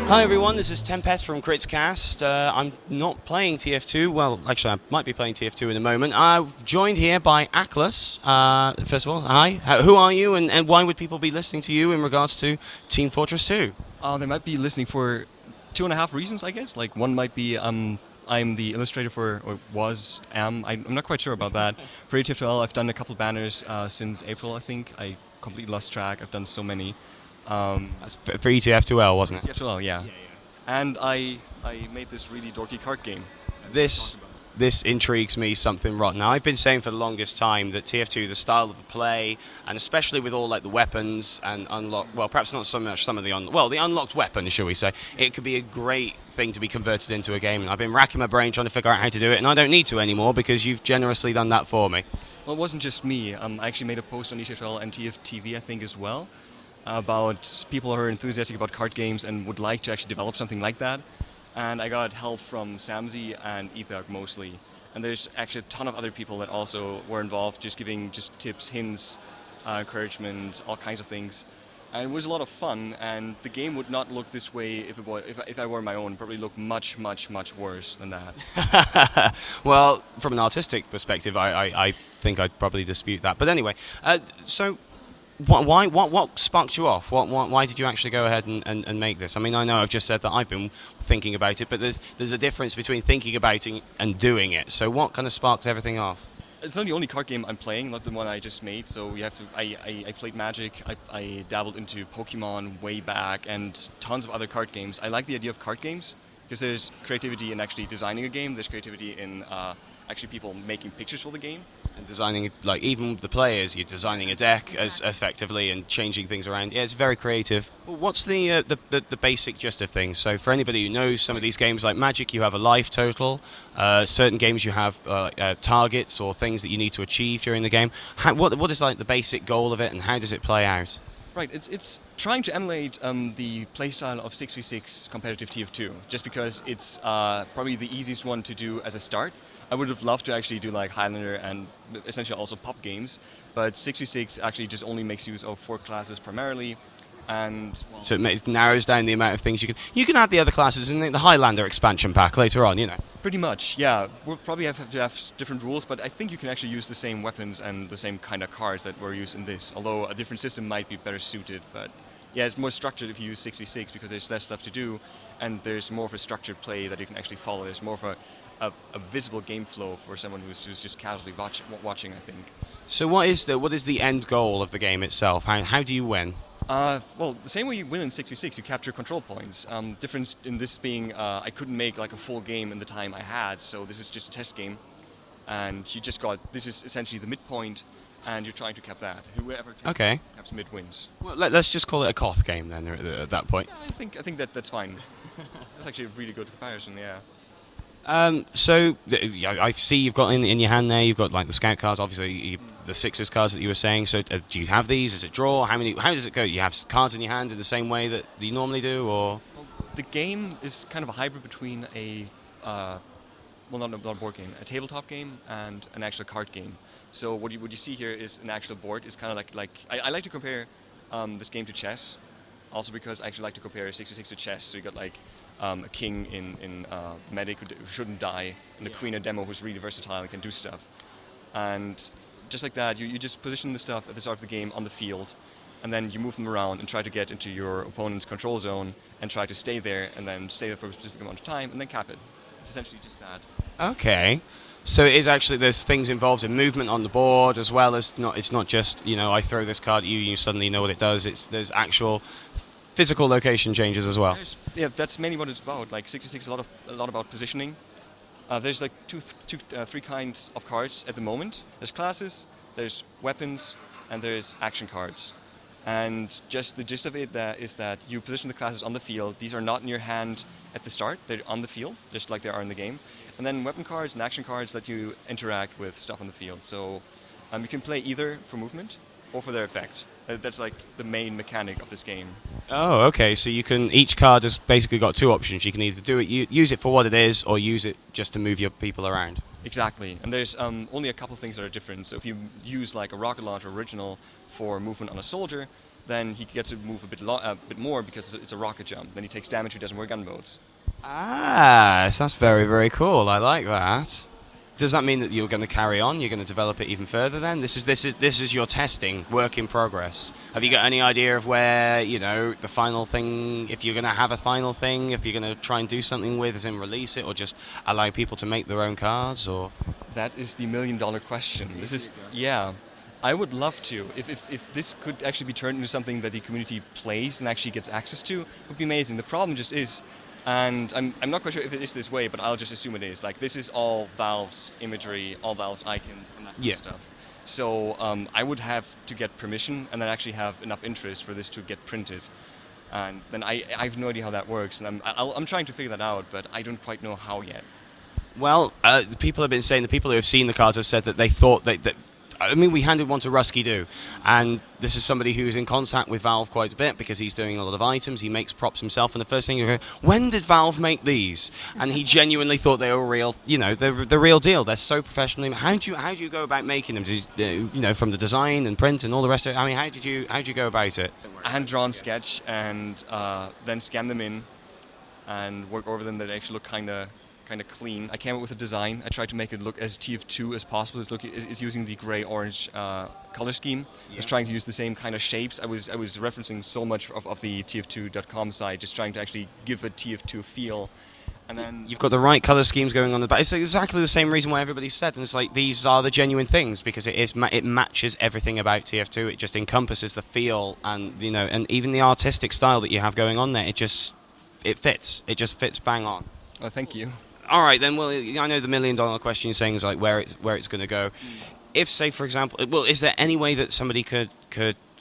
Hi everyone, this is Tempest from Critscast. I'm not playing TF2. Well, actually, I might be playing TF2 in a moment. I'm joined here by Accless. First of all, hi. Who are you, and why would people be listening to you in regards to Team Fortress 2? They might be listening for two and a half reasons, I guess. Like one might be I'm the illustrator for, or was, I'm not quite sure about that. For TF2, I've done a couple banners since April, I think. I completely lost track. I've done so many. That's for ETF2L, wasn't it? TF2L, yeah. And I made this really dorky card game. This intrigues me something rotten. Now, I've been saying for the longest time that TF2, the style of the play, and especially with all like the weapons and well, perhaps not so much some of the the unlocked weapons, shall we say, it could be a great thing to be converted into a game. And I've been racking my brain trying to figure out how to do it, and I don't need to anymore because you've generously done that for me. Well, it wasn't just me. I actually made a post on TF2L and TFTV, I think, as well, about people who are enthusiastic about card games and would like to actually develop something like that. And I got help from Samzi and Ethag mostly. And there's actually a ton of other people that also were involved, just giving just tips, hints, encouragement, all kinds of things. And it was a lot of fun, and the game would not look this way if I were my own. It probably look much, much, much worse than that. Well, from an artistic perspective, I think I'd probably dispute that. But anyway, so what sparked you off? Why did you actually go ahead and make this? I mean, I know I've just said that I've been thinking about it, but there's a difference between thinking about it and doing it. So what kind of sparked everything off? It's not the only card game I'm playing, not the one I just made. So you have to. I played Magic. I dabbled into Pokemon way back, and tons of other card games. I like the idea of card games because there's creativity in actually designing a game. There's creativity in actually people making pictures for the game. And designing, like, even with the players, you're designing a deck as effectively and changing things around. Yeah, it's very creative. Well, what's the basic gist of things? So for anybody who knows some of these games like Magic, you have a life total. Certain games you have targets or things that you need to achieve during the game. What is like the basic goal of it, and how does it play out? Right, it's trying to emulate the playstyle of 6v6 competitive TF2, just because it's probably the easiest one to do as a start. I would have loved to actually do like Highlander and essentially also pop games, but 6v6 actually just only makes use of 4 classes primarily, and so it narrows down the amount of things you can add the other classes in the Highlander expansion pack later on, you know. Pretty much, yeah. We'll probably have to have different rules, but I think you can actually use the same weapons and the same kind of cards that were used in this, although a different system might be better suited. But yeah, it's more structured if you use 6v6 because there's less stuff to do, and there's more of a structured play that you can actually follow. There's more of a visible game flow for someone who's just casually watching, I think. So what is the end goal of the game itself? How do you win? Well, the same way you win in 6v6, you capture control points. Difference in this being I couldn't make like a full game in the time I had, so this is just a test game. And this is essentially the midpoint, and you're trying to cap that. Whoever caps mid wins. Well, let's just call it a Koth game then at that point. Yeah, I think that's fine. That's actually a really good comparison, yeah. So I see you've got in your hand there. You've got like the scout cards, obviously the Sixers cards that you were saying. So do you have these? Is it draw? How does it go? You have cards in your hand in the same way that you normally do, or? Well, the game is kind of a hybrid between not a board game, a tabletop game and an actual card game. So what you see here is an actual board. It's kind of like I like to compare this game to chess, also because I actually like to compare 6v6 to chess. So you got like a king in medic who shouldn't die, and the queen in demo who's really versatile and can do stuff. And just like that, you just position the stuff at the start of the game on the field, and then you move them around and try to get into your opponent's control zone and try to stay there, and then stay there for a specific amount of time, and then cap it. It's essentially just that. Okay. So it is actually, there's things involved in movement on the board as well as it's not just, I throw this card at you, you suddenly know what it does. There's actual physical location changes as well. Yeah, that's mainly what it's about. Like 66, a lot about positioning. There's like three kinds of cards at the moment. There's classes, there's weapons, and there's action cards. And just the gist of it is that you position the classes on the field. These are not in your hand at the start. They're on the field, just like they are in the game. And then weapon cards and action cards let you interact with stuff on the field. So you can play either for movement or for their effect. That's like the main mechanic of this game. Oh, okay. So each card has basically got 2 options. You can either use it for what it is, or use it just to move your people around. Exactly. And there's only a couple things that are different. So if you use like a rocket launcher original for movement on a soldier, then he gets to move a bit more because it's a rocket jump. Then he takes damage who doesn't wear gun modes. Ah, so that's very, very cool. I like that. Does that mean that you're going to carry on? You're going to develop it even further then? This is your testing, work in progress. Have you got any idea of where, the final thing, if you're going to have a final thing, if you're going to try and do something with, as in release it, or just allow people to make their own cards, or? That is the million-dollar question. This is, yeah. I would love to. If this could actually be turned into something that the community plays and actually gets access to, it would be amazing. The problem just is, and I'm not quite sure if it is this way, but I'll just assume it is. Like, this is all Valve's imagery, all Valve's icons, and that kind of stuff. So I would have to get permission and then actually have enough interest for this to get printed. And then I have no idea how that works, and I'm trying to figure that out, but I don't quite know how yet. Well, the people have been saying, the people who have seen the cards have said that they thought that we handed one to Rusky Do, and this is somebody who's in contact with Valve quite a bit because he's doing a lot of items, he makes props himself, and the first thing you go, when did Valve make these? And he genuinely thought they were real, they're the real deal. They're so professionally. How do you go about making them? Did you, from the design and print and all the rest of it? I mean, how did you go about it? A hand-drawn sketch, and then scan them in and work over them that actually look kind of clean. I came up with a design. I tried to make it look as TF2 as possible. It's using the gray-orange color scheme. I was trying to use the same kind of shapes. I was referencing so much of the TF2.com site, just trying to actually give a TF2 feel. And then you've got the right color schemes going on the back. It's exactly the same reason why everybody said, and it's like these are the genuine things because it matches everything about TF2. It just encompasses the feel and and even the artistic style that you have going on there. It fits. It just fits bang on. Oh, thank you. All right, then. Well, I know the million-dollar question you're saying is like where it's going to go. If, say, for example, is there any way that somebody could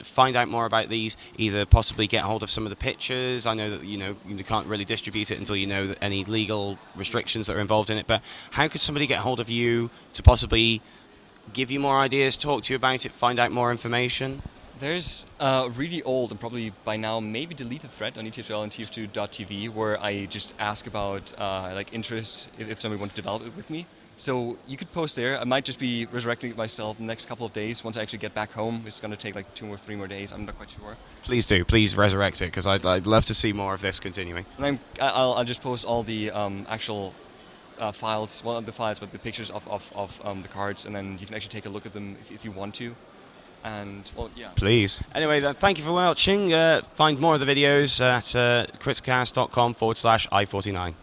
find out more about these? Either possibly get hold of some of the pictures. I know that you can't really distribute it until you know any legal restrictions that are involved in it. But how could somebody get hold of you to possibly give you more ideas, talk to you about it, find out more information? There's a really old and probably by now maybe deleted thread on ETFL and TF2.tv where I just ask about interest if somebody wants to develop it with me. So you could post there. I might just be resurrecting it myself in the next couple of days. Once I actually get back home, it's going to take like 2 or 3 more days. I'm not quite sure. Please do. Please resurrect it because I'd love to see more of this continuing. And I'll just post all the actual files, well, not the files, but the pictures of the cards, and then you can actually take a look at them if you want to. And, well, yeah. Please. Anyway, then, thank you for watching. Find more of the videos at criticast.com/i49.